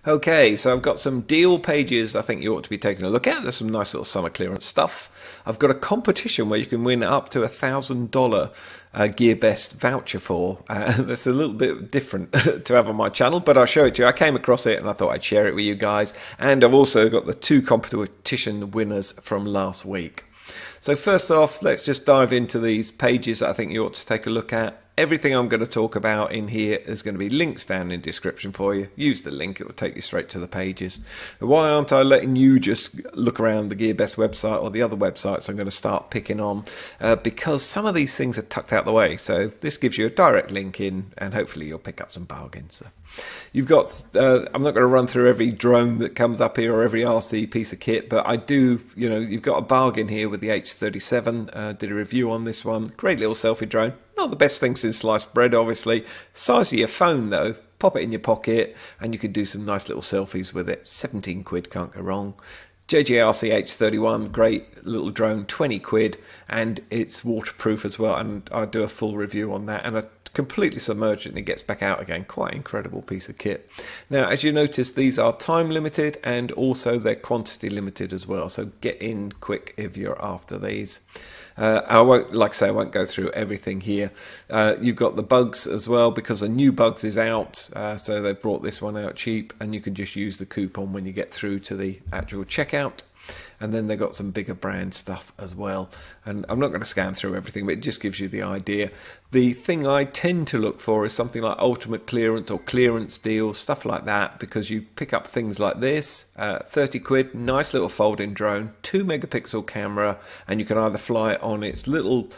Okay, so I've got some deal pages I think you ought to be taking a look at. There's some nice little summer clearance stuff. I've got a competition where you can win up to $1,000 GearBest voucher for. That's a little bit different to have on my channel, but I'll show it to you. I came across it and I thought I'd share it with you guys. And I've also got the 2 competition winners from last week. So first off, let's just dive into these pages that I think you ought to take a look at. Everything I'm going to talk about in here is going to be links down in the description for you. Use the link, it will take you straight to the pages. Why aren't I letting you just look around the GearBest website or the other websites I'm going to start picking on? Because some of these things are tucked out the way. So this gives you a direct link in and hopefully you'll pick up some bargains. So you've got, I'm not going to run through every drone that comes up here or every RC piece of kit, but I do, you've got a bargain here with the H37. Did a review on this one. Great little selfie drone. Not the best thing since sliced bread, obviously. Size of your phone, though. Pop it in your pocket, and you can do some nice little selfies with it. 17 quid, can't go wrong. JJRC H31, great little drone, 20 quid, and it's waterproof as well. And I do a full review on that, and I completely submerged it and it gets back out again. Quite incredible piece of kit. Now, as you notice, these are time limited and also they're quantity limited as well. So get in quick if you're after these. I won't, like I say, I won't go through everything here. You've got the bugs as well because a new bugs is out. So they've brought this one out cheap and you can just use the coupon when you get through to the actual checkout. And then they've got some bigger brand stuff as well. And I'm not going to scan through everything, but it just gives you the idea. The thing I tend to look for is something like ultimate clearance or clearance deals, stuff like that, because you pick up things like this, 30 quid, nice little folding drone, 2 megapixel camera, and you can either fly it on its little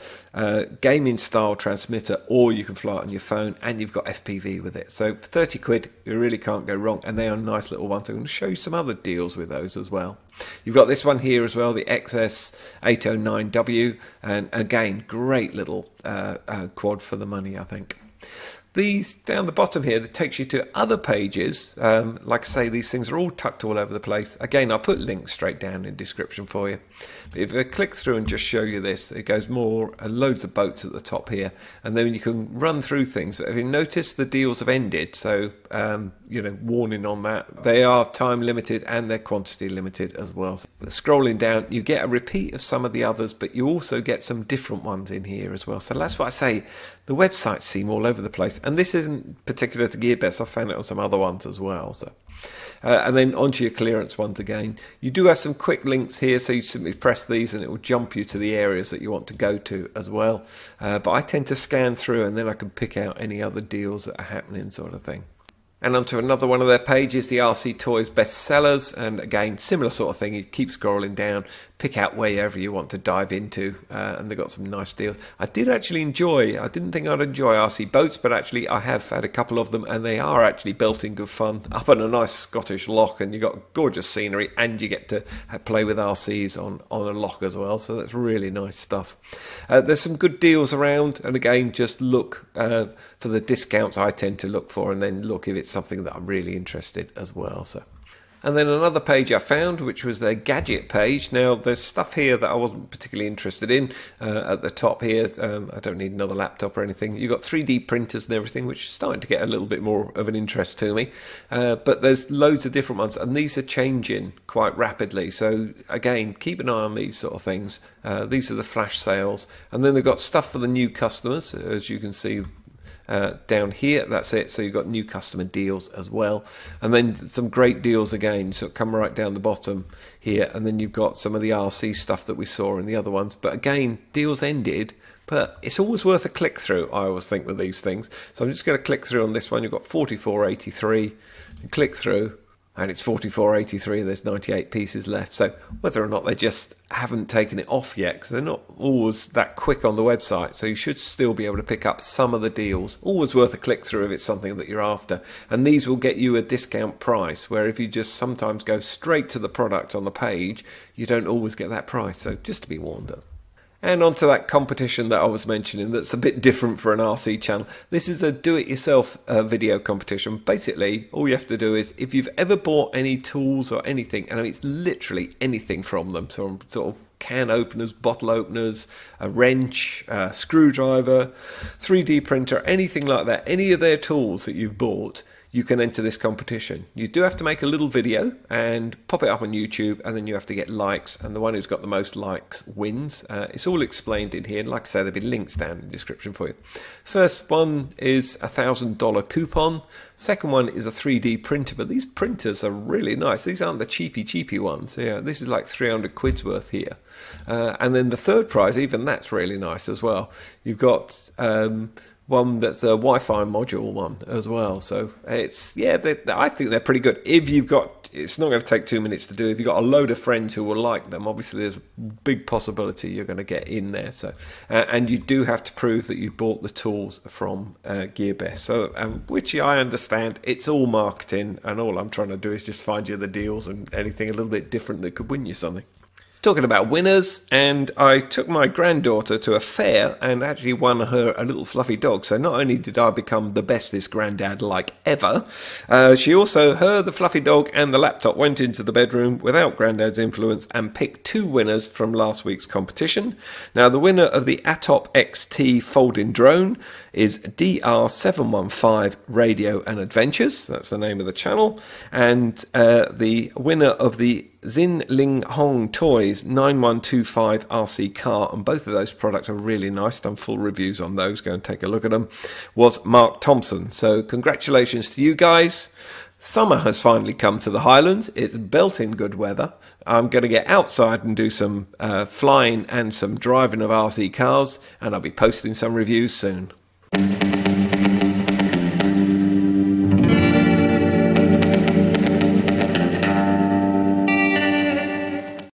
gaming style transmitter or you can fly it on your phone and you've got FPV with it. So 30 quid, you really can't go wrong, and they are nice little ones. I'm going to show you some other deals with those as well. You've got this one here as well, the XS809W, and again, great little quad for the money, I think. These down the bottom here, that takes you to other pages. Like I say, these things are all tucked all over the place. Again, I'll put links straight down in the description for you. But if I click through and just show you this, it goes more, loads of boats at the top here. And then you can run through things. But if you notice, the deals have ended. So, warning on that. They are time limited and they're quantity limited as well. So, scrolling down, you get a repeat of some of the others, but you also get some different ones in here as well. So that's what I say. The websites seem all over the place. And this isn't particular to GearBest. I found it on some other ones as well. So, and then onto your clearance ones again. You do have some quick links here, so you simply press these and it will jump you to the areas that you want to go to as well. But I tend to scan through and then I can pick out any other deals that are happening, sort of thing. And onto another one of their pages, the RC Toys bestsellers, and again, similar sort of thing. You keep scrolling down, pick out wherever you want to dive into, and they've got some nice deals. I didn't think I'd enjoy RC boats, but actually I have had a couple of them, and they are actually built in good fun, up on a nice Scottish loch, and you've got gorgeous scenery, and you get to play with RCs on a loch as well, so that's really nice stuff. There's some good deals around, and again, just look for the discounts I tend to look for, and then look if it's something that I'm really interested as well. So, and then another page I found, which was their gadget page. Now, there's stuff here that I wasn't particularly interested in. At the top here, I don't need another laptop or anything. You've got 3D printers and everything, which is starting to get a little bit more of an interest to me. But there's loads of different ones, and these are changing quite rapidly. So, again, keep an eye on these sort of things. These are the flash sales. And then they've got stuff for the new customers, as you can see down here. That's it. So you've got new customer deals as well, and then some great deals again, so come right down the bottom here, and then you've got some of the RC stuff that we saw in the other ones, but again, deals ended, but it's always worth a click through, I always think, with these things. So I'm just going to click through on this one. You've got 44.83 and click through, and it's 44.83. There's 98 pieces left. So whether or not they just haven't taken it off yet, because they're not always that quick on the website, so you should still be able to pick up some of the deals. Always worth a click through if it's something that you're after. And these will get you a discount price, where if you just sometimes go straight to the product on the page, you don't always get that price. So just to be warned of. And onto that competition that I was mentioning that's a bit different for an RC channel. This is a do-it-yourself video competition. Basically, all you have to do is, if you've ever bought any tools or anything, and I mean, it's literally anything from them, so sort of can openers, bottle openers, a wrench, a screwdriver, 3D printer, anything like that, any of their tools that you've bought, you can enter this competition. You do have to make a little video and pop it up on YouTube, and then you have to get likes, and the one who's got the most likes wins. It's all explained in here, and like I say, there'll be links down in the description for you. First one is a $1,000 coupon. Second one is a 3D printer, but these printers are really nice. These aren't the cheapy ones. Yeah, this is like 300 quid's worth here. And then the third prize, even that's really nice as well. You've got one that's a Wi-Fi module one as well. So it's, yeah, I think they're pretty good. If you've got, it's not going to take 2 minutes to do. If you've got a load of friends who will like them, obviously there's a big possibility you're going to get in there. So, and you do have to prove that you bought the tools from GearBest. So, which I understand, it's all marketing, and all I'm trying to do is just find you the deals and anything a little bit different that could win you something. Talking about winners, and I took my granddaughter to a fair and actually won her a little fluffy dog. So not only did I become the bestest granddad like ever, she also, the fluffy dog and the laptop went into the bedroom without granddad's influence and picked 2 winners from last week's competition. Now the winner of the ATTOP XT folding drone is DR715 Radio and Adventures. That's the name of the channel. And the winner of the XinLehong Toys 9125 RC car, and both of those products are really nice. Done full reviews on those. Go and take a look at them. Was Mark Thompson. So congratulations to you guys. Summer has finally come to the Highlands. It's belting good weather. I'm going to get outside and do some flying and some driving of RC cars, and I'll be posting some reviews soon.